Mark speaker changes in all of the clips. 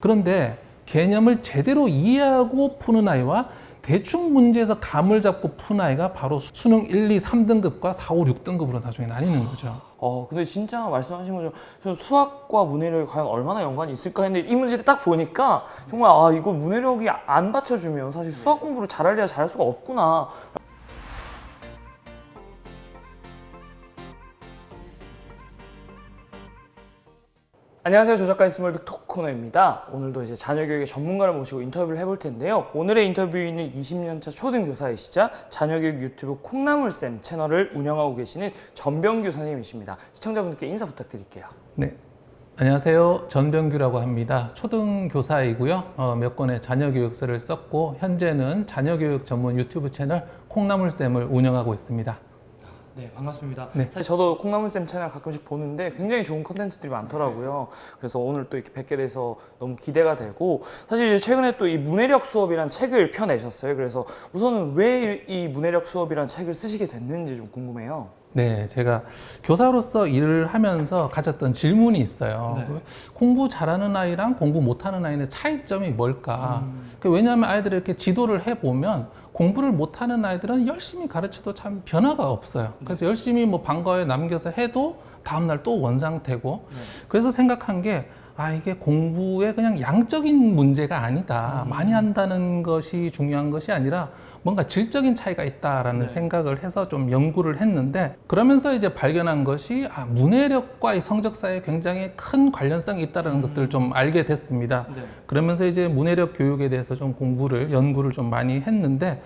Speaker 1: 그런데 개념을 제대로 이해하고 푸는 아이와 대충 문제에서 감을 잡고 푸는 아이가 바로 수능 1, 2, 3등급과 4, 5, 6등급으로 나중에 나뉘는 거죠.
Speaker 2: 근데 진짜 말씀하신 거죠. 저 수학과 문해력이 과연 얼마나 연관이 있을까 했는데 이 문제를 딱 보니까 정말 이거 문해력이 안 받쳐주면 사실 수학 공부를 잘하려야 잘할 수가 없구나. 안녕하세요. 조작가의 스몰빅 토크 코너입니다. 오늘도 이제 자녀교육의 전문가를 모시고 인터뷰를 해볼 텐데요. 오늘의 인터뷰인은 20년차 초등교사이시자 자녀교육 유튜브 콩나물쌤 채널을 운영하고 계시는 전병규 선생님이십니다. 시청자분들께 인사 부탁드릴게요.
Speaker 1: 네, 안녕하세요. 전병규라고 합니다. 초등교사이고요. 몇 권의 자녀교육서를 썼고 현재는 자녀교육 전문 유튜브 채널 콩나물쌤을 운영하고 있습니다.
Speaker 2: 네, 반갑습니다.
Speaker 1: 네.
Speaker 2: 사실 저도 콩나물쌤 채널 가끔씩 보는데 굉장히 좋은 컨텐츠들이 많더라고요. 그래서 오늘 또 이렇게 뵙게 돼서 너무 기대가 되고, 사실 최근에 또 이 문해력 수업이란 책을 펴내셨어요. 그래서 우선은 왜 이 문해력 수업이란 책을 쓰시게 됐는지 좀 궁금해요.
Speaker 1: 네, 제가 교사로서 일을 하면서 가졌던 질문이 있어요.
Speaker 2: 네.
Speaker 1: 공부 잘하는 아이랑 공부 못하는 아이의 차이점이 뭘까? 왜냐하면 아이들을 이렇게 지도를 해보면 공부를 못하는 아이들은 열심히 가르쳐도 참 변화가 없어요. 그래서 열심히 뭐 방과후에 남겨서 해도 다음날 또 원상태고. 그래서 생각한 게 이게 공부의 그냥 양적인 문제가 아니다. 많이 한다는 것이 중요한 것이 아니라 뭔가 질적인 차이가 있다라는 생각을 해서 좀 연구를 했는데, 그러면서 이제 발견한 것이 문해력과 이 성적 사이에 굉장히 큰 관련성이 있다는 것들을 좀 알게 됐습니다. 그러면서 이제 문해력 교육에 대해서 좀 연구를 좀 많이 했는데,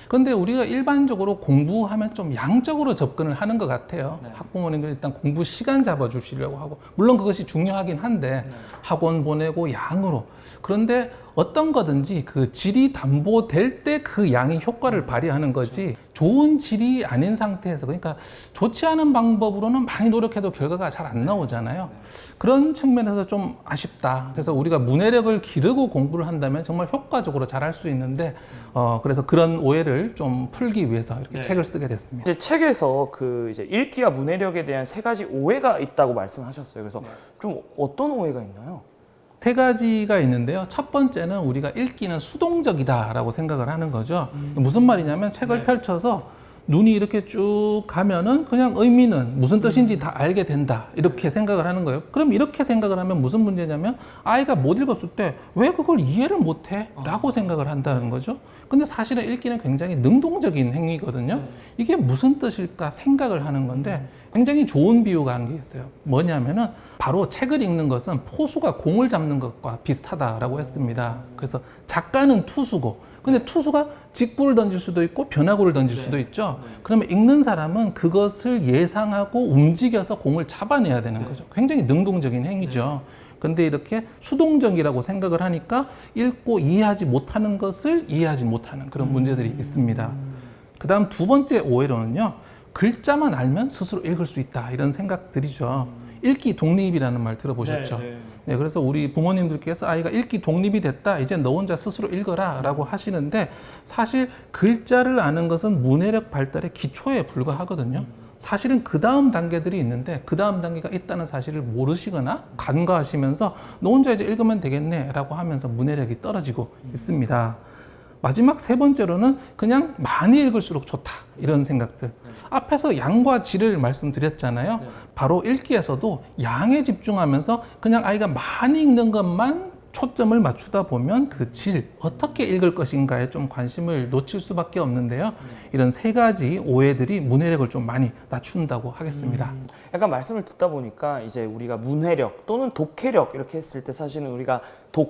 Speaker 1: 그런데 우리가 일반적으로 공부하면 좀 양적으로 접근을 하는 것 같아요. 학부모님들 일단 공부 시간 잡아주시려고 하고, 물론 그것이 중요하긴 한데 학원 보내고 양으로. 그런데 어떤 거든지 그 질이 담보될 때 그 양이 효과를 발휘하는 거지, 좋은 질이 아닌 상태에서, 그러니까 좋지 않은 방법으로는 많이 노력해도 결과가 잘 안 나오잖아요. 그런 측면에서 좀 아쉽다. 그래서 우리가 문해력을 기르고 공부를 한다면 정말 효과적으로 잘 할 수 있는데, 그래서 그런 오해를 좀 풀기 위해서 이렇게 책을 쓰게 됐습니다.
Speaker 2: 이제 책에서 그 이제 읽기와 문해력에 대한 3가지 오해가 있다고 말씀하셨어요. 그래서 좀 어떤 오해가 있나요?
Speaker 1: 3가지가 있는데요. 첫 번째는 우리가 읽기는 수동적이다라고 생각을 하는 거죠. 무슨 말이냐면 책을 펼쳐서 눈이 이렇게 쭉 가면은 그냥 의미는 무슨 뜻인지 다 알게 된다, 이렇게 생각을 하는 거예요. 그럼 이렇게 생각을 하면 무슨 문제냐면 아이가 못 읽었을 때 왜 그걸 이해를 못해? 라고 생각을 한다는 거죠. 근데 사실은 읽기는 굉장히 능동적인 행위거든요. 이게 무슨 뜻일까 생각을 하는 건데, 굉장히 좋은 비유가 한 게 있어요. 뭐냐면은 바로 책을 읽는 것은 포수가 공을 잡는 것과 비슷하다라고 했습니다. 그래서 작가는 투수고, 근데 투수가 직구를 던질 수도 있고 변화구를 던질 수도 있죠. 그러면 읽는 사람은 그것을 예상하고 움직여서 공을 잡아내야 되는 거죠. 굉장히 능동적인 행위죠. 근데 이렇게 수동적이라고 생각을 하니까 읽고 이해하지 못하는 것을 이해하지 못하는 그런 문제들이 있습니다. 그 다음 2번째 오해로는요, 글자만 알면 스스로 읽을 수 있다, 이런 생각들이죠. 읽기 독립이라는 말 들어보셨죠? 네, 그래서 우리 부모님들께서 아이가 읽기 독립이 됐다, 이제 너 혼자 스스로 읽어라 라고 하시는데, 사실 글자를 아는 것은 문해력 발달의 기초에 불과하거든요. 사실은 그 다음 단계들이 있는데 그 다음 단계가 있다는 사실을 모르시거나 간과하시면서 너 혼자 이제 읽으면 되겠네 라고 하면서 문해력이 떨어지고 있습니다. 마지막 3번째로는 그냥 많이 읽을수록 좋다, 이런 생각들. 앞에서 양과 질을 말씀드렸잖아요. 바로 읽기에서도 양에 집중하면서 그냥 아이가 많이 읽는 것만 초점을 맞추다 보면 그 질, 어떻게 읽을 것인가에 좀 관심을 놓칠 수밖에 없는데요. 이런 3가지 오해들이 문해력을 좀 많이 낮춘다고 하겠습니다.
Speaker 2: 약간 말씀을 듣다 보니까 이제 우리가 문해력 또는 독해력 이렇게 했을 때 사실은 우리가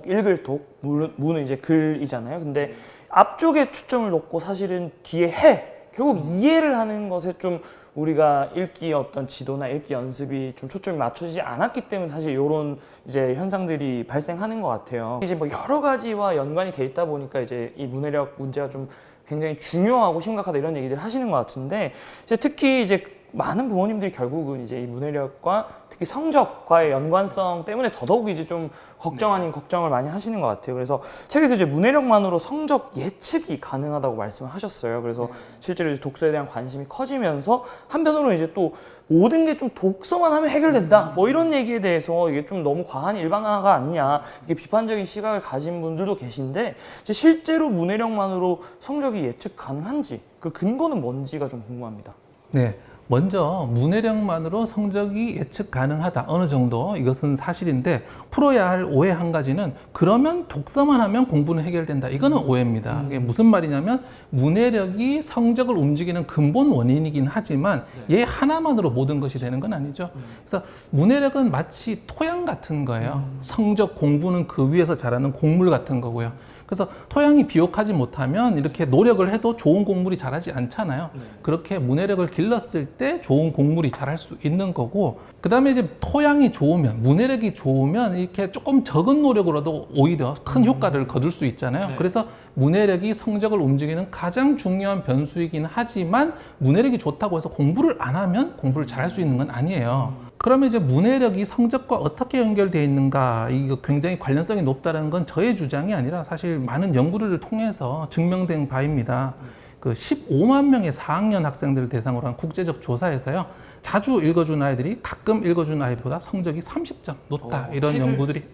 Speaker 2: 읽을 문은 이제 글이잖아요. 근데 앞쪽에 초점을 놓고 사실은 뒤에 결국 이해를 하는 것에 좀 우리가 읽기 어떤 지도나 읽기 연습이 좀 초점이 맞춰지지 않았기 때문에 사실 이런 이제 현상들이 발생하는 것 같아요. 이제 뭐 여러 가지와 연관이 돼 있다 보니까 이제 이 문해력 문제가 좀 굉장히 중요하고 심각하다, 이런 얘기를 하시는 것 같은데, 이제 특히 이제 많은 부모님들이 결국은 이제 이 문해력과 특히 성적과의 연관성 때문에 더더욱 이제 좀 걱정 아닌 걱정을 많이 하시는 것 같아요. 그래서 책에서 이제 문해력만으로 성적 예측이 가능하다고 말씀을 하셨어요. 그래서 실제로 이제 독서에 대한 관심이 커지면서 한편으로는 이제 또 모든 게 좀 독서만 하면 해결된다 뭐 이런 얘기에 대해서 이게 좀 너무 과한 일반화가 아니냐 이게 비판적인 시각을 가진 분들도 계신데 이제 실제로 문해력만으로 성적이 예측 가능한지 그 근거는 뭔지가 좀 궁금합니다.
Speaker 1: 네. 먼저 문해력만으로 성적이 예측 가능하다. 어느 정도 이것은 사실인데 풀어야 할 오해 한 가지는 그러면 독서만 하면 공부는 해결된다. 이거는 오해입니다. 이게 무슨 말이냐면 문해력이 성적을 움직이는 근본 원인이긴 하지만 얘 하나만으로 모든 것이 되는 건 아니죠. 그래서 문해력은 마치 토양 같은 거예요. 성적 공부는 그 위에서 자라는 곡물 같은 거고요. 그래서 토양이 비옥하지 못하면 이렇게 노력을 해도 좋은 곡물이 자라지 않잖아요. 그렇게 문해력을 길렀을 때 좋은 곡물이 자랄 수 있는 거고, 그 다음에 이제 토양이 좋으면, 문해력이 좋으면 이렇게 조금 적은 노력으로도 오히려 큰 효과를 거둘 수 있잖아요. 그래서 문해력이 성적을 움직이는 가장 중요한 변수이긴 하지만 문해력이 좋다고 해서 공부를 안 하면 공부를 잘할 수 있는 건 아니에요. 그러면 이제 문해력이 성적과 어떻게 연결되어 있는가, 이거 굉장히 관련성이 높다는 건 저의 주장이 아니라 사실 많은 연구를 통해서 증명된 바입니다. 그 15만 명의 4학년 학생들을 대상으로 한 국제적 조사에서요, 자주 읽어준 아이들이 가끔 읽어준 아이보다 성적이 30점 높다, 이런 연구들이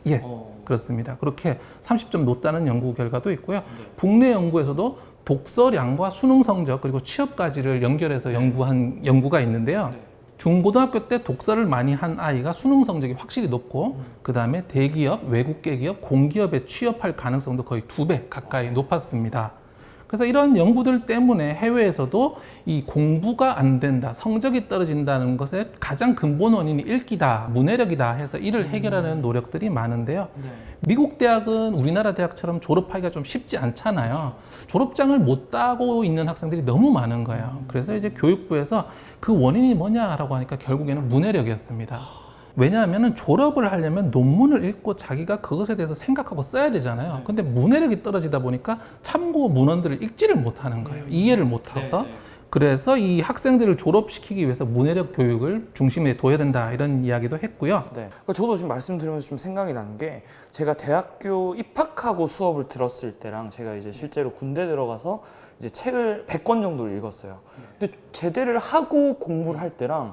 Speaker 1: 그렇습니다. 그렇게 30점 높다는 연구 결과도 있고요. 국내 연구에서도 독서량과 수능 성적 그리고 취업까지를 연결해서 연구한 연구가 있는데요. 중고등학교 때 독서를 많이 한 아이가 수능 성적이 확실히 높고 그 다음에 대기업, 외국계 기업, 공기업에 취업할 가능성도 거의 2배 가까이 높았습니다. 그래서 이런 연구들 때문에 해외에서도 이 공부가 안 된다, 성적이 떨어진다는 것의 가장 근본 원인이 읽기다, 문해력이다 해서 이를 해결하는 노력들이 많은데요. 미국 대학은 우리나라 대학처럼 졸업하기가 좀 쉽지 않잖아요. 졸업장을 못 따고 있는 학생들이 너무 많은 거예요. 그래서 이제 교육부에서 그 원인이 뭐냐라고 하니까 결국에는 문해력이었습니다. 왜냐하면 졸업을 하려면 논문을 읽고 자기가 그것에 대해서 생각하고 써야 되잖아요. 근데 문해력이 떨어지다 보니까 참고 문헌들을 읽지를 못하는 거예요. 이해를 못해서. 그래서 이 학생들을 졸업시키기 위해서 문해력 교육을 중심에 둬야 된다, 이런 이야기도 했고요.
Speaker 2: 네. 그러니까 저도 지금 말씀드리면서 좀 생각이 나는 게, 제가 대학교 입학하고 수업을 들었을 때랑 제가 이제 실제로 군대 들어가서 이제 책을 100권 정도를 읽었어요. 근데 제대를 하고 공부를 할 때랑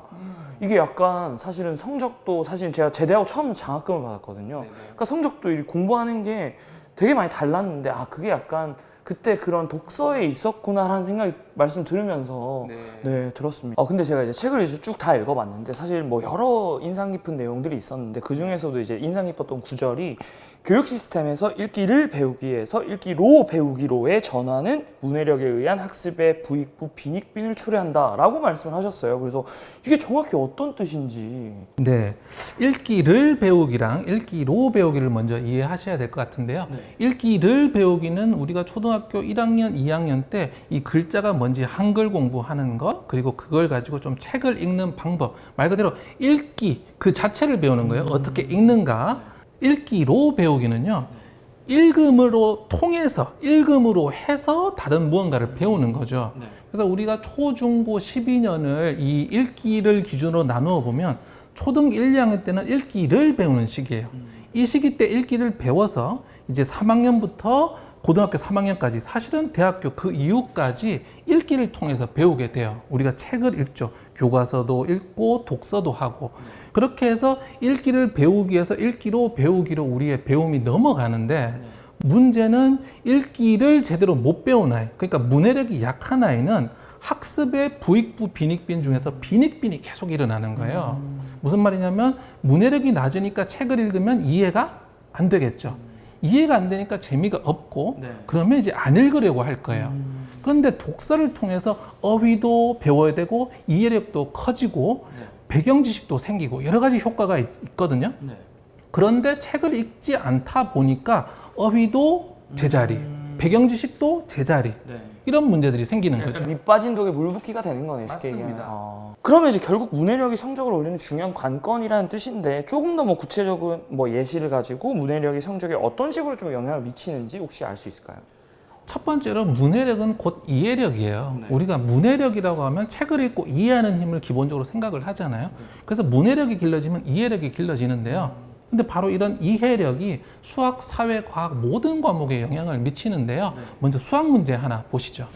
Speaker 2: 이게 약간 사실은 성적도, 사실 제가 제대하고 처음 장학금을 받았거든요. 그러니까 성적도 이 공부하는 게 되게 많이 달랐는데, 아, 그게 약간 그때 그런 독서에 있었구나라는 생각이 말씀 들으면서 들었습니다. 근데 제가 이제 책을 이제 쭉 다 읽어봤는데 사실 뭐 여러 인상 깊은 내용들이 있었는데 그 중에서도 이제 인상 깊었던 구절이, 교육 시스템에서 읽기를 배우기 위해서 읽기로 배우기로의 전환은 문해력에 의한 학습의 부익부 빈익빈을 초래한다라고 말씀을 하셨어요. 그래서 이게 정확히 어떤 뜻인지.
Speaker 1: 네, 읽기를 배우기랑 읽기로 배우기를 먼저 이해하셔야 될 것 같은데요. 읽기를 배우기는 우리가 초등학교 1학년, 2학년 때 이 글자가 뭔지 한글 공부하는 것, 그리고 그걸 가지고 좀 책을 읽는 방법, 말 그대로 읽기 그 자체를 배우는 거예요. 어떻게 읽는가. 읽기로 배우기는요, 읽음으로 통해서, 읽음으로 해서 다른 무언가를 배우는 거죠. 그래서 우리가 초, 중, 고 12년을 이 읽기를 기준으로 나누어 보면 초등 1, 2학년 때는 읽기를 배우는 시기예요. 이 시기 때 읽기를 배워서 이제 3학년부터 고등학교 3학년까지, 사실은 대학교 그 이후까지 읽기를 통해서 배우게 돼요. 우리가 책을 읽죠. 교과서도 읽고 독서도 하고. 그렇게 해서 읽기를 배우기 위해서 읽기로 배우기로 우리의 배움이 넘어가는데, 문제는 읽기를 제대로 못 배운 아이, 그러니까 문해력이 약한 아이는 학습의 부익부 빈익빈 중에서 빈익빈이 계속 일어나는 거예요. 무슨 말이냐면 문해력이 낮으니까 책을 읽으면 이해가 안 되겠죠. 이해가 안 되니까 재미가 없고 그러면 이제 안 읽으려고 할 거예요. 그런데 독서를 통해서 어휘도 배워야 되고 이해력도 커지고 배경 지식도 생기고 여러 가지 효과가 있거든요. 그런데 책을 읽지 않다 보니까 어휘도 제자리, 배경 지식도 제자리, 이런 문제들이 생기는 거죠.
Speaker 2: 밑 빠진 독에 물 붓기가 되는 거네요. 쉽게 얘기하면. 그러면 이제 결국 문해력이 성적을 올리는 중요한 관건이라는 뜻인데, 조금 더 뭐 구체적인 뭐 예시를 가지고 문해력이 성적에 어떤 식으로 좀 영향을 미치는지 혹시 알 수 있을까요?
Speaker 1: 첫 번째로 문해력은 곧 이해력이에요.
Speaker 2: 네.
Speaker 1: 우리가 문해력이라고 하면 책을 읽고 이해하는 힘을 기본적으로 생각을 하잖아요. 그래서 문해력이 길러지면 이해력이 길러지는데요. 근데 바로 이런 이해력이 수학, 사회, 과학 모든 과목에 영향을 미치는데요. 먼저 수학 문제 하나 보시죠.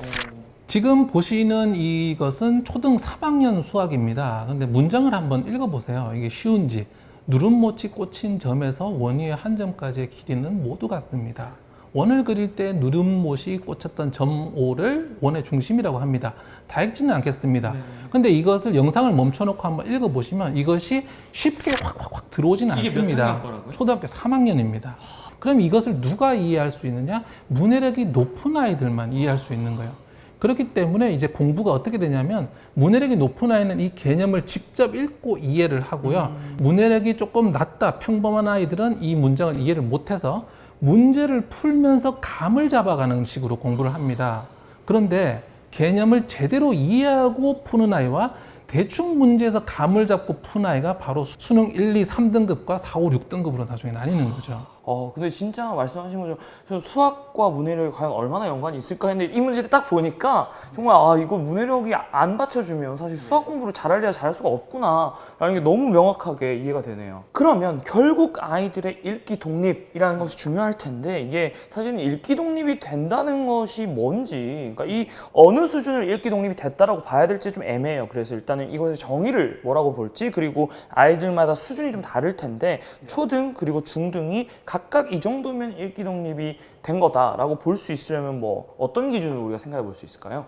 Speaker 1: 지금 보시는 이것은 초등 3학년 수학입니다. 근데 문장을 한번 읽어보세요. 이게 쉬운지. 누름모치 꽂힌 점에서 원 위의 한 점까지의 길이는 모두 같습니다. 원을 그릴 때 누름못이 꽂혔던 점 O를 원의 중심이라고 합니다. 다 읽지는 않겠습니다. 근데 이것을 영상을 멈춰놓고 한번 읽어보시면 이것이 쉽게 확 들어오지는
Speaker 2: 이게 몇
Speaker 1: 않습니다.
Speaker 2: 학년 거라고요?
Speaker 1: 초등학교 3학년입니다. 그럼 이것을 누가 이해할 수 있느냐? 문해력이 높은 아이들만 이해할 수 있는 거예요. 그렇기 때문에 이제 공부가 어떻게 되냐면 문해력이 높은 아이는 이 개념을 직접 읽고 이해를 하고요. 문해력이 조금 낮다, 평범한 아이들은 이 문장을 이해를 못해서 문제를 풀면서 감을 잡아가는 식으로 공부를 합니다. 그런데 개념을 제대로 이해하고 푸는 아이와 대충 문제에서 감을 잡고 푼 아이가 바로 수능 1, 2, 3등급과 4, 5, 6등급으로 나중에 나뉘는 거죠.
Speaker 2: 근데 진짜 말씀하신 거죠. 저 수학과 문해력이 과연 얼마나 연관이 있을까 했는데 이 문제를 딱 보니까 정말 이거 문해력이 안 받쳐주면 사실 수학 공부를 잘하려야 잘할 수가 없구나 라는 게 너무 명확하게 이해가 되네요. 그러면 결국 아이들의 읽기 독립이라는 것이 중요할 텐데 이게 사실은 읽기 독립이 된다는 것이 뭔지, 그러니까 이 어느 수준을 읽기 독립이 됐다라고 봐야 될지 좀 애매해요. 그래서 일단은 이것의 정의를 뭐라고 볼지, 그리고 아이들마다 수준이 좀 다를 텐데 초등 그리고 중등이 각각 이 정도면 읽기 독립이 된 거다라고 볼 수 있으려면 뭐 어떤 기준으로 우리가 생각해 볼 수 있을까요?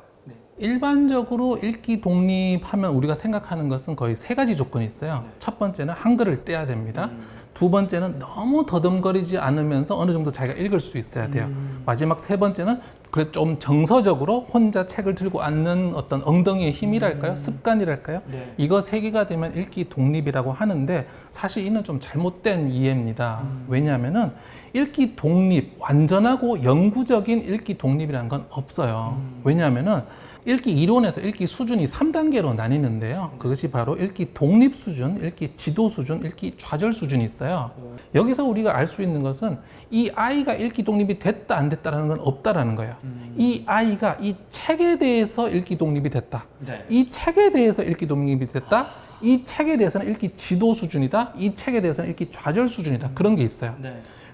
Speaker 1: 일반적으로 읽기 독립하면 우리가 생각하는 것은 거의 세 가지 조건이 있어요. 첫 번째는 한글을 떼야 됩니다. 두 번째는 너무 더듬거리지 않으면서 어느 정도 자기가 읽을 수 있어야 돼요. 마지막 세 번째는 그래 좀 정서적으로 혼자 책을 들고 앉는 어떤 엉덩이의 힘이랄까요? 습관이랄까요? 이거 세 개가 되면 읽기 독립이라고 하는데 사실 이는 좀 잘못된 이해입니다. 왜냐하면은 읽기 독립, 완전하고 영구적인 읽기 독립이라는 건 없어요. 왜냐하면은 읽기 이론에서 읽기 수준이 3단계로 나뉘는데요. 그것이 바로 읽기 독립 수준, 읽기 지도 수준, 읽기 좌절 수준이 있어요. 여기서 우리가 알 수 있는 것은 이 아이가 읽기 독립이 됐다 안 됐다라는 건 없다라는 거예요. 이 아이가 이 책에 대해서 읽기 독립이 됐다. 이 책에 대해서 읽기 독립이 됐다. 이 책에 대해서는 읽기 지도 수준이다. 이 책에 대해서는 읽기 좌절 수준이다. 그런 게 있어요.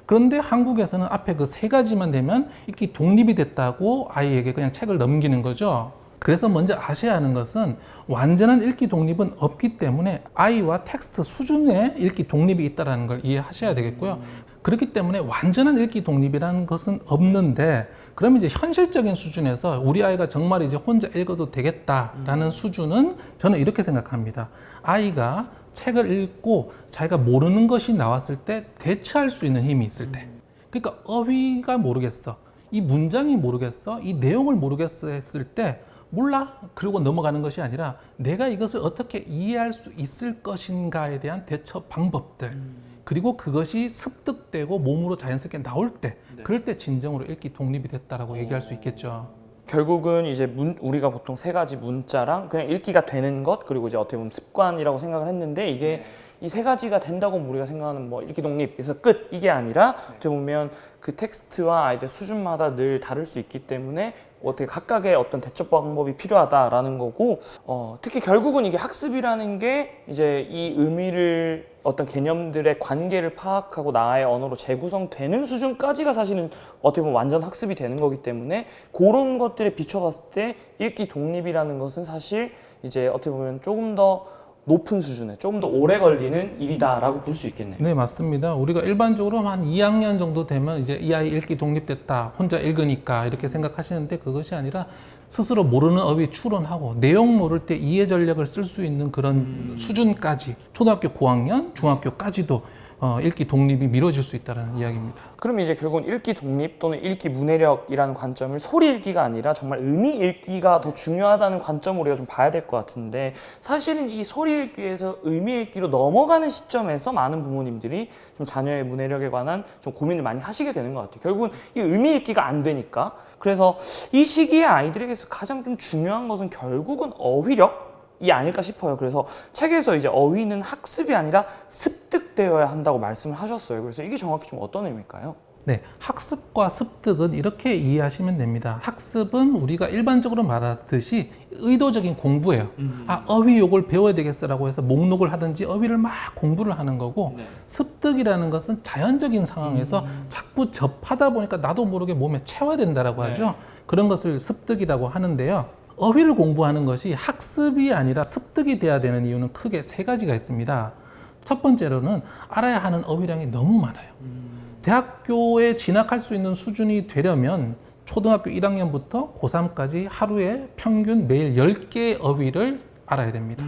Speaker 1: 그런데 한국에서는 앞에 그 세 가지만 되면 읽기 독립이 됐다고 아이에게 그냥 책을 넘기는 거죠. 그래서 먼저 아셔야 하는 것은 완전한 읽기 독립은 없기 때문에 아이와 텍스트 수준의 읽기 독립이 있다는 걸 이해하셔야 되겠고요. 그렇기 때문에 완전한 읽기 독립이라는 것은 없는데, 그러면 이제 현실적인 수준에서 우리 아이가 정말 이제 혼자 읽어도 되겠다라는 수준은 저는 이렇게 생각합니다. 아이가 책을 읽고 자기가 모르는 것이 나왔을 때 대처할 수 있는 힘이 있을 때. 그러니까 어휘가 모르겠어, 이 문장이 모르겠어, 이 내용을 모르겠어 했을 때 몰라 그러고 넘어가는 것이 아니라 내가 이것을 어떻게 이해할 수 있을 것인가에 대한 대처 방법들, 그리고 그것이 습득되고 몸으로 자연스럽게 나올 때, 그럴 때 진정으로 읽기 독립이 됐다라고 얘기할 수 있겠죠.
Speaker 2: 결국은 이제 우리가 보통 세 가지 문자랑 그냥 읽기가 되는 것, 그리고 이제 어떻게 보면 습관이라고 생각을 했는데 이게 이 세 가지가 된다고 우리가 생각하는 뭐 읽기 독립에서 끝, 이게 아니라 어떻게 보면 그 텍스트와 아이들 수준마다 늘 다를 수 있기 때문에 어떻게 각각의 어떤 대처 방법이 필요하다라는 거고, 특히 결국은 이게 학습이라는 게 이제 이 의미를, 어떤 개념들의 관계를 파악하고 나의 언어로 재구성되는 수준까지가 사실은 어떻게 보면 완전 학습이 되는 거기 때문에 그런 것들에 비춰봤을 때 읽기 독립이라는 것은 사실 이제 어떻게 보면 조금 더 높은 수준에 조금 더 오래 걸리는 일이다라고 볼 수 있겠네요.
Speaker 1: 네, 맞습니다. 우리가 일반적으로 한 2학년 정도 되면 이제 이 아이 읽기 독립됐다, 혼자 읽으니까 이렇게 생각하시는데 그것이 아니라 스스로 모르는 어휘 추론하고 내용 모를 때 이해 전략을 쓸 수 있는 그런 수준까지, 초등학교 고학년, 중학교까지도 읽기 독립이 미뤄질 수 있다는 이야기입니다.
Speaker 2: 그럼 이제 결국은 읽기 독립 또는 읽기 문해력이라는 관점을 소리 읽기가 아니라 정말 의미 읽기가 더 중요하다는 관점으로 우리가 좀 봐야 될 것 같은데, 사실은 이 소리 읽기에서 의미 읽기로 넘어가는 시점에서 많은 부모님들이 좀 자녀의 문해력에 관한 좀 고민을 많이 하시게 되는 것 같아요. 결국은 이 의미 읽기가 안 되니까. 그래서 이 시기에 아이들에게서 가장 좀 중요한 것은 결국은 어휘력 이 아닐까 싶어요. 그래서 책에서 이제 어휘는 학습이 아니라 습득되어야 한다고 말씀을 하셨어요. 그래서 이게 정확히 좀 어떤 의미일까요?
Speaker 1: 네, 학습과 습득은 이렇게 이해하시면 됩니다. 학습은 우리가 일반적으로 말하듯이 의도적인 공부예요. 아, 어휘 요걸 배워야 되겠어라고 해서 목록을 하든지 어휘를 막 공부를 하는 거고,
Speaker 2: 네.
Speaker 1: 습득이라는 것은 자연적인 상황에서 자꾸 접하다 보니까 나도 모르게 몸에 체화된다라고 하죠. 그런 것을 습득이라고 하는데요. 어휘를 공부하는 것이 학습이 아니라 습득이 돼야 되는 이유는 크게 세 가지가 있습니다. 첫 번째로는 알아야 하는 어휘량이 너무 많아요. 대학교에 진학할 수 있는 수준이 되려면 초등학교 1학년부터 고3까지 하루에 평균 매일 10개의 어휘를 알아야 됩니다.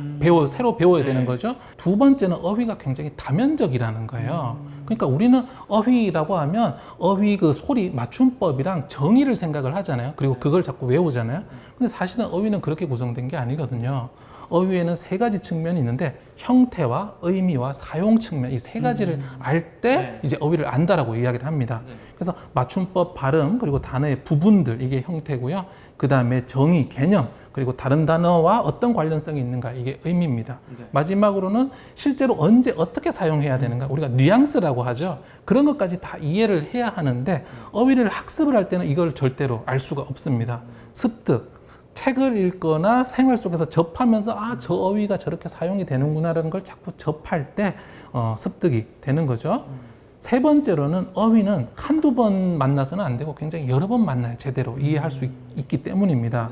Speaker 1: 새로 배워야 되는 거죠. 두 번째는 어휘가 굉장히 다면적이라는 거예요. 그러니까 우리는 어휘라고 하면 어휘 그 소리, 맞춤법이랑 정의를 생각을 하잖아요. 그리고 그걸 자꾸 외우잖아요. 근데 사실은 어휘는 그렇게 구성된 게 아니거든요. 어휘에는 세 가지 측면이 있는데 형태와 의미와 사용 측면 이 세 가지를 알 때 이제 어휘를 안다라고 이야기를 합니다. 그래서 맞춤법, 발음 그리고 단어의 부분들 이게 형태고요. 그 다음에 정의, 개념 그리고 다른 단어와 어떤 관련성이 있는가 이게 의미입니다. 마지막으로는 실제로 언제 어떻게 사용해야 되는가 우리가 뉘앙스라고 하죠. 그런 것까지 다 이해를 해야 하는데 어휘를 학습을 할 때는 이걸 절대로 알 수가 없습니다. 습득 책을 읽거나 생활 속에서 접하면서 아, 저 어휘가 저렇게 사용이 되는구나라는 걸 자꾸 접할 때 습득이 되는 거죠. 세 번째로는 어휘는 한두 번 만나서는 안 되고 굉장히 여러 번 만나야 제대로 이해할 수 있기 때문입니다.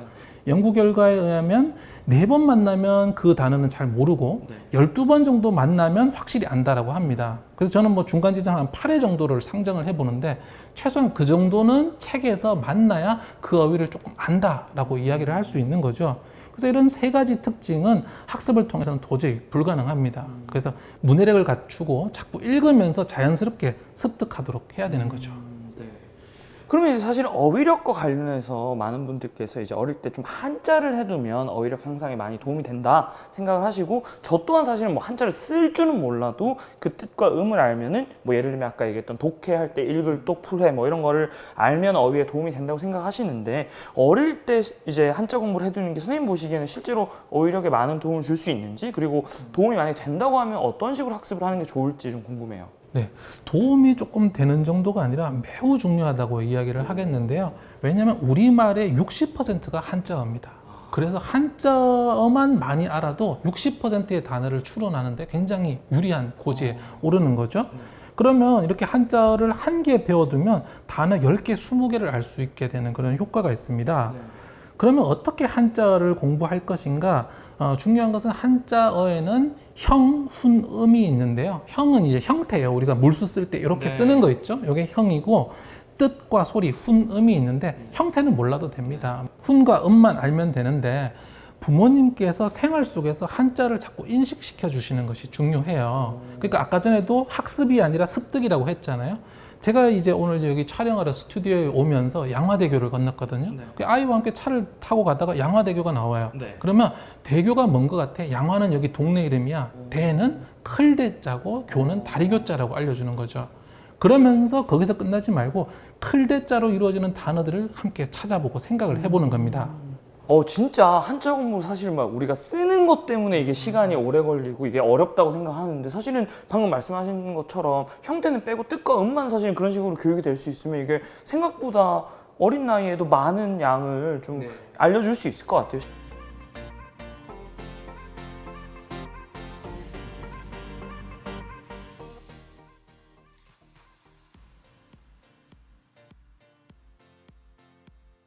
Speaker 1: 연구 결과에 의하면 4번 만나면 그 단어는 잘 모르고 12번 정도 만나면 확실히 안다라고 합니다. 그래서 저는 뭐 중간 지점 한 8회 정도를 상정을 해보는데 최소한 그 정도는 책에서 만나야 그 어휘를 조금 안다라고 이야기를 할 수 있는 거죠. 그래서 이런 세 가지 특징은 학습을 통해서는 도저히 불가능합니다. 그래서 문해력을 갖추고 자꾸 읽으면서 자연스럽게 습득하도록 해야 되는 거죠.
Speaker 2: 그러면 이제 사실 어휘력과 관련해서 많은 분들께서 이제 어릴 때 좀 한자를 해두면 어휘력 향상에 많이 도움이 된다 생각을 하시고 저 또한 사실은 뭐 한자를 쓸 줄은 몰라도 그 뜻과 음을 알면은 뭐 예를 들면 아까 얘기했던 독해할 때 읽을 독 풀해 뭐 이런 거를 알면 어휘에 도움이 된다고 생각하시는데 어릴 때 이제 한자 공부를 해두는 게 선생님 보시기에는 실제로 어휘력에 많은 도움을 줄 수 있는지 그리고 도움이 많이 된다고 하면 어떤 식으로 학습을 하는 게 좋을지 좀 궁금해요.
Speaker 1: 네, 도움이 조금 되는 정도가 아니라 매우 중요하다고 이야기를 하겠는데요. 왜냐하면 우리말의 60%가 한자어입니다. 그래서 한자어만 많이 알아도 60%의 단어를 추론하는데 굉장히 유리한 고지에 오르는 거죠. 그러면 이렇게 한자어를 한 개 배워두면 단어 10개, 20개를 알 수 있게 되는 그런 효과가 있습니다. 그러면 어떻게 한자어를 공부할 것인가? 중요한 것은 한자어에는 형, 훈, 음이 있는데요. 형은 이제 형태예요. 우리가 물수 쓸 때 이렇게 쓰는 거 있죠? 이게 형이고 뜻과 소리, 훈, 음이 있는데 형태는 몰라도 됩니다. 훈과 음만 알면 되는데 부모님께서 생활 속에서 한자를 자꾸 인식시켜 주시는 것이 중요해요. 그러니까 아까 전에도 학습이 아니라 습득이라고 했잖아요. 제가 이제 오늘 여기 촬영하러 스튜디오에 오면서 양화대교를 건넜거든요. 그 아이와 함께 차를 타고 가다가 양화대교가 나와요. 그러면 대교가 뭔 것 같아? 양화는 여기 동네 이름이야. 대는 클대자고 교는 다리교자라고 알려주는 거죠. 그러면서 거기서 끝나지 말고 클대자로 이루어지는 단어들을 함께 찾아보고 생각을 해보는 겁니다.
Speaker 2: 진짜 한자 공부 사실 막 우리가 쓰는 것 때문에 이게 시간이 오래 걸리고 이게 어렵다고 생각하는데 사실은 방금 말씀하신 것처럼 형태는 빼고 뜻과 음만 사실은 그런 식으로 교육이 될 수 있으면 이게 생각보다 어린 나이에도 많은 양을 좀 알려줄 수 있을 것 같아요.